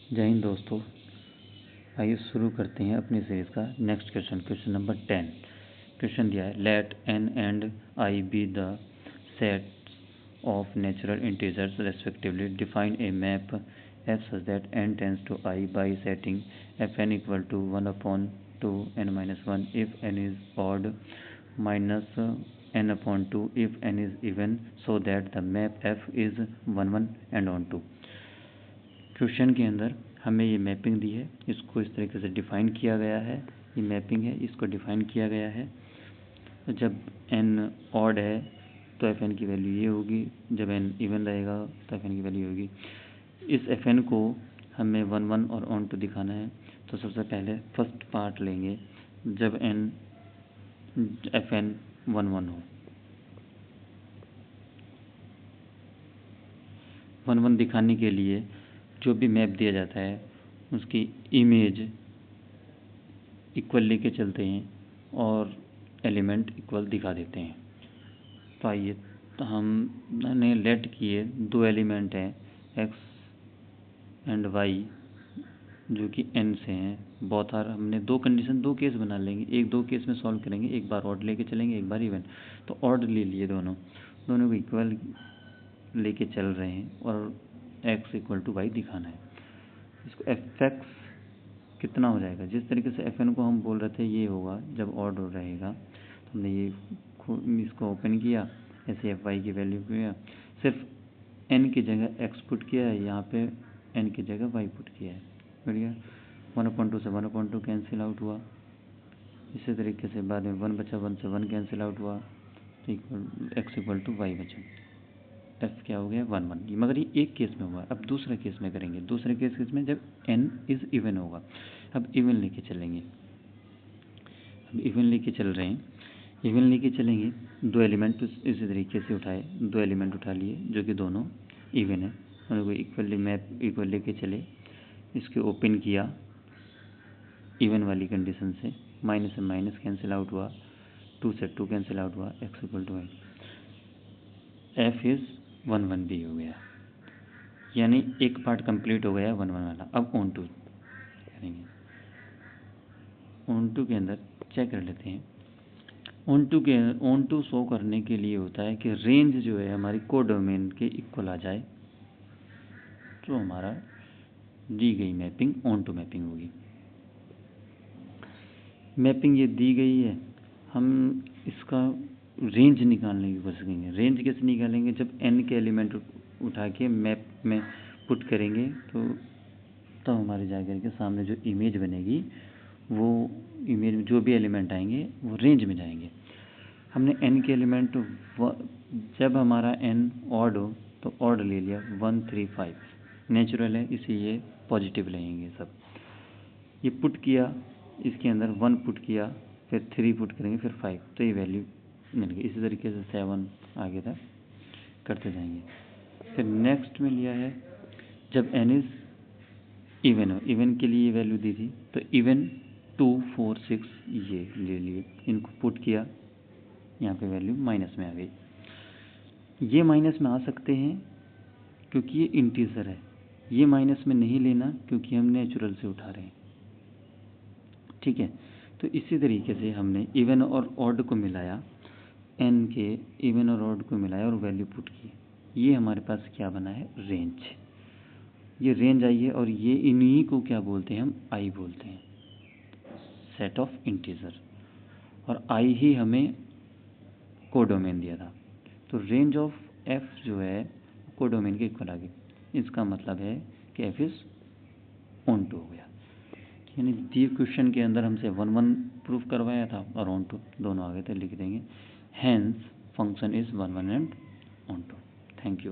जय हिंद दोस्तों, आइए शुरू करते हैं अपनी सीरीज़ का नेक्स्ट क्वेश्चन नंबर 10। क्वेश्चन दिया है, let n and i be the sets of natural integers respectively, define a map f such that n tends to i by setting fn equal to 1/2 n minus 1 if n is odd, minus n/2 if n is even, so that the map f is 1 1 and on 2। Question के अंदर हमें ये mapping दी है, इसको इस तरीके से define किया गया है। ये मैपिंग है, इसको डिफ़ाइन किया गया है। जब n ऑड है तो fn की वैल्यू ये होगी, जब n इवन रहेगा तो fn की वैल्यू होगी। इस fn को हमें 1 1 और ऑन 2 दिखाना है। तो सबसे पहले फर्स्ट पार्ट लेंगे, जब fn 1 1 हो। 1 1 दिखाने के लिए जो भी मैप दिया जाता है उसकी इमेज इक्वल लेके चलते हैं और एलिमेंट इक्वल दिखा देते हैं। तो आइए, तो हमने लेट किए दो एलिमेंट हैं x एंड y जो कि n से हैं। बोथ आर, हमने दो कंडीशन, दो केस बना लेंगे, दो केस में सॉल्व करेंगे। एक बार ऑड लेके चलेंगे, एक बार इवन। तो ऑड ले लिए, दोनों को इक्वल लेके चल रहे हैं और x इक्वल टू वाई दिखाना है। इसको fx कितना हो जाएगा, जिस तरीके से fn को हम बोल रहे थे ये होगा जब ऑड रहेगा। तो हमने ये इसको ओपन किया, ऐसे fy की वैल्यू किया, सिर्फ n की जगह x पुट किया है, यहाँ पे n की जगह y पुट किया है। बढ़िया, 1/2 से 1/2 कैंसिल आउट हुआ। इसी तरीके से बाद में 1 बचा, 1 से 1 कैंसिल आउट हुआ, x इक्वल टू वाई बचा। f क्या हो गया, 1 1। मगर ये एक केस में हुआ। अब दूसरे केस में करेंगे, दूसरे केस में जब n इज इवन होगा। अब इवन लेके चलेंगे, अब इवन लेके चल रहे हैं, इवन लेके चलेंगे। दो एलिमेंट इसी तरीके से उठाए, दो एलिमेंट उठा लिए जो कि दोनों इवन है, उनको इक्वली मैप इक्वल लेके चले। इसके ओपन किया इवन वाली कंडीशन से, माइनस से माइनस कैंसिल आउट हुआ, 2 से 2 कैंसिल आउट हुआ, x equal to y. f is 1 1 भी हो गया, यानी एक पार्ट कंप्लीट हो गया 1 1 वाला। अब ऑन टू करेंगे। ऑन टू के अंदर चेक कर लेते हैं। ऑन टू शो करने के लिए होता है कि रेंज जो है हमारी कोडोमेन के इक्वल आ जाए, तो हमारा दी गई मैपिंग ऑन टू मैपिंग होगी। मैपिंग ये दी गई है, हम इसका रेंज निकालने की कोशिश करेंगे। रेंज कैसे निकालेंगे, जब n के एलिमेंट उठा के मैप में पुट करेंगे तो हमारे जाकर के सामने जो इमेज बनेगी, वो इमेज में जो भी एलिमेंट आएंगे वो रेंज में जाएंगे। हमने n के एलिमेंट, जब हमारा n ऑड हो तो ऑड ले लिया, 1 3 5 नेचुरल है, इसी ये पॉजिटिव लेंगे सब। ये पुट किया, इसके अंदर 1 पुट किया, फिर 3 पुट करेंगे, फिर 5, तो ये वैल्यू मिल गई। इसी तरीके से 7 आगे तक करते जाएंगे। फिर नेक्स्ट में लिया है जब n इज इवन हो, इवन के लिए ये वैल्यू दी थी, तो इवन 2 4 6 ये ले लिए, इनको पुट किया, यहाँ पे वैल्यू माइनस में आ गई। ये माइनस में आ सकते हैं क्योंकि ये इंटीजर है, ये माइनस में नहीं लेना क्योंकि हम नेचुरल से उठा रहे हैं। ठीक है, तो इसी तरीके से हमने इवन और ऑड को मिलाया, n के इवन और ऑड को मिलाया और वैल्यू पुट की। ये हमारे पास क्या बना है, रेंज। ये रेंज आई है और ये इन्हीं को क्या बोलते हैं, हम i बोलते हैं, सेट ऑफ इंटीजर। और i ही हमें कोडोमेन दिया था, तो रेंज ऑफ f जो है कोडोमेन के इक्वल आ गई। इसका मतलब है कि f इज ऑन टू हो गया। यानी दिए क्वेश्चन के अंदर हमसे 1 1 प्रूफ करवाया था और ऑन टू दोनों आगे तक लिख देंगे। Hence function is 1 1 and on to. Thank you.